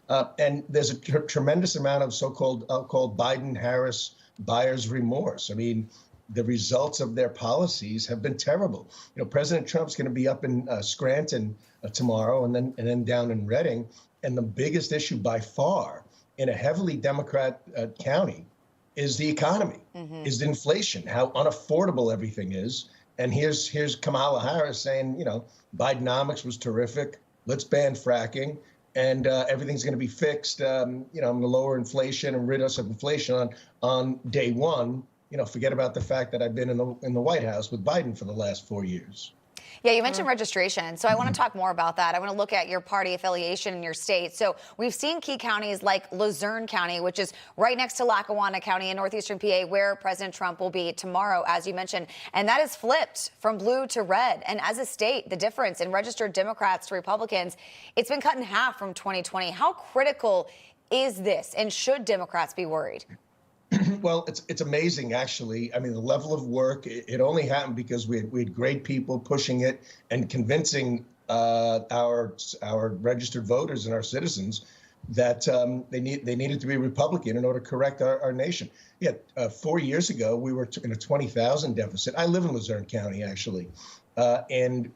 And there's a tremendous amount of so-called called Biden-Harris buyer's remorse. I mean, the results of their policies have been terrible. President Trump's going to be up in Scranton tomorrow, and then down in Reading. And the biggest issue by far in a heavily Democrat county is the economy, is the inflation, how unaffordable everything is. And here's Kamala Harris saying, Bidenomics was terrific. Let's ban fracking, and everything's going to be fixed. I'm going to lower inflation and rid us of inflation on day one. Forget about the fact that I've been in the White House with Biden for the last 4 years. Yeah, you mentioned registration, so I want to talk more about that. I want to look at your party affiliation in your state. So we've seen key counties like Luzerne County, which is right next to Lackawanna County in northeastern PA, where President Trump will be tomorrow, as you mentioned. And that is flipped from blue to red. And as a state, the difference in registered Democrats to Republicans, it's been cut in half from 2020. How critical is this, and should Democrats be worried? Well, it's amazing, actually. I mean, the level of work, it only happened because we had great people pushing it and convincing our registered voters and our citizens that they needed to be Republican in order to correct our nation. Yeah, 4 years ago, we were in a 20,000 deficit. I live in Luzerne County, actually, and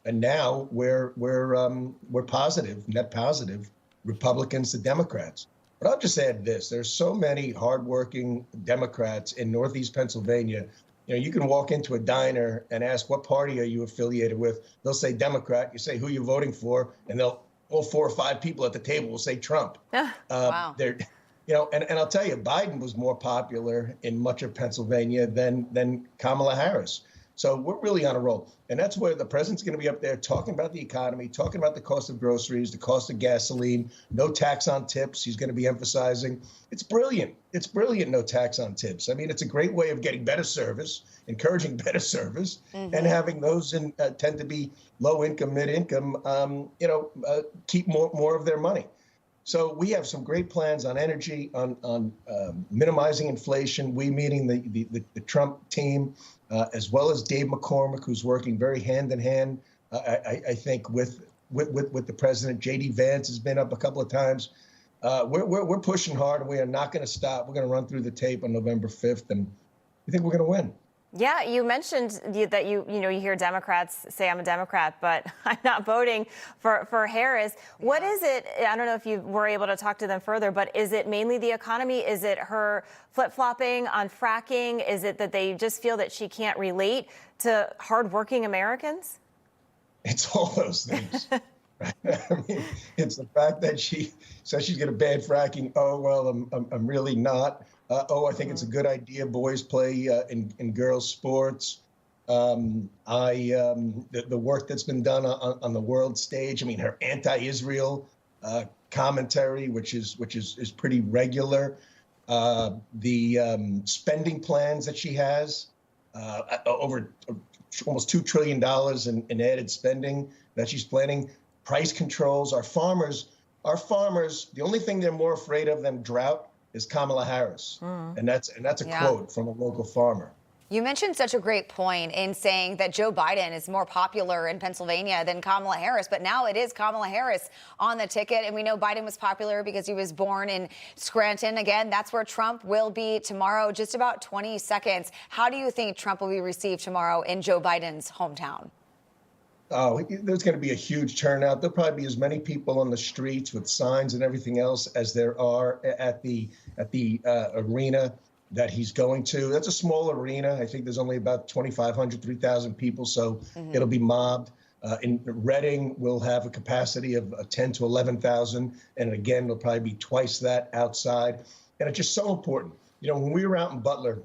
now we're positive, net positive, Republicans to Democrats. But I'll just add this. There's so many hardworking Democrats in Northeast Pennsylvania. You can walk into a diner and ask, what party are you affiliated with? They'll say Democrat. You say, who you're voting for? And all 4 or 5 people at the table will say Trump. Wow. And I'll tell you, Biden was more popular in much of Pennsylvania than Kamala Harris. So we're really on a roll. And that's where the president's going to be up there talking about the economy, talking about the cost of groceries, the cost of gasoline, no tax on tips. He's going to be emphasizing. It's brilliant. It's brilliant, no tax on tips. I mean, it's a great way of getting better service, encouraging better service, and having those tend to be low income, mid income, keep more of their money. So we have some great plans on energy, on minimizing inflation. We, meaning the Trump team, as well as Dave McCormick, who's working very hand in hand, I think, with the president. J.D. Vance has been up a couple of times. We're pushing hard, and we are not going to stop. We're going to run through the tape on November 5th, and we think we're going to win. Yeah, you mentioned that you hear Democrats say I'm a Democrat, but I'm not voting for Harris. What is it? I don't know if you were able to talk to them further, but is it mainly the economy? Is it her flip-flopping on fracking? Is it that they just feel that she can't relate to hardworking Americans? It's all those things. I mean, it's the fact that she says she's going to ban fracking. Oh, well, I'm really not. I think it's a good idea. Boys play in girls' sports. The work that's been done on the world stage. I mean, her anti-Israel commentary, which is pretty regular. The spending plans that she has, over almost $2 trillion in added spending that she's planning. Price controls. Our farmers. The only thing they're more afraid of than drought is Kamala Harris. And that's a quote from a local farmer. You mentioned such a great point in saying that Joe Biden is more popular in Pennsylvania than Kamala Harris, but now it is Kamala Harris on the ticket. And we know Biden was popular because he was born in Scranton. Again, that's where Trump will be tomorrow. Just about 20 seconds. How do you think Trump will be received tomorrow in Joe Biden's hometown? Oh, there's going to be a huge turnout. There'll probably be as many people on the streets with signs and everything else as there are at the arena that he's going to. That's a small arena. I think there's only about 2,500, 3,000 people, so it'll be mobbed. In Reading, we'll have a capacity of 10 to 11,000, and again, it'll probably be twice that outside. And it's just so important. When we were out in Butler,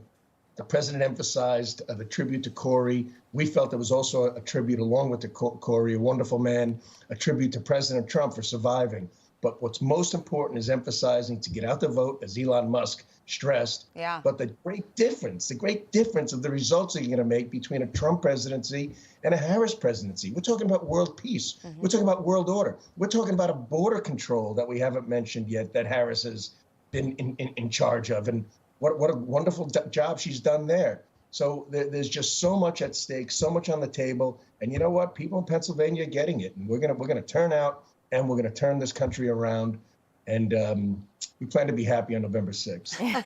the president emphasized the tribute to Corey. We felt it was also a tribute, along with Corey, a wonderful man, a tribute to President Trump for surviving. But what's most important is emphasizing to get out the vote, as Elon Musk stressed. Yeah. But the great difference of the results that you're going to make between a Trump presidency and a Harris presidency. We're talking about world peace. We're talking about world order. We're talking about a border control that we haven't mentioned yet that Harris has been in charge of. And what a wonderful job she's done there. So there's just so much at stake, so much on the table. And you know what? People in Pennsylvania are getting it. And we're gonna turn out and we're going to turn this country around. And we plan to be happy on November 6th.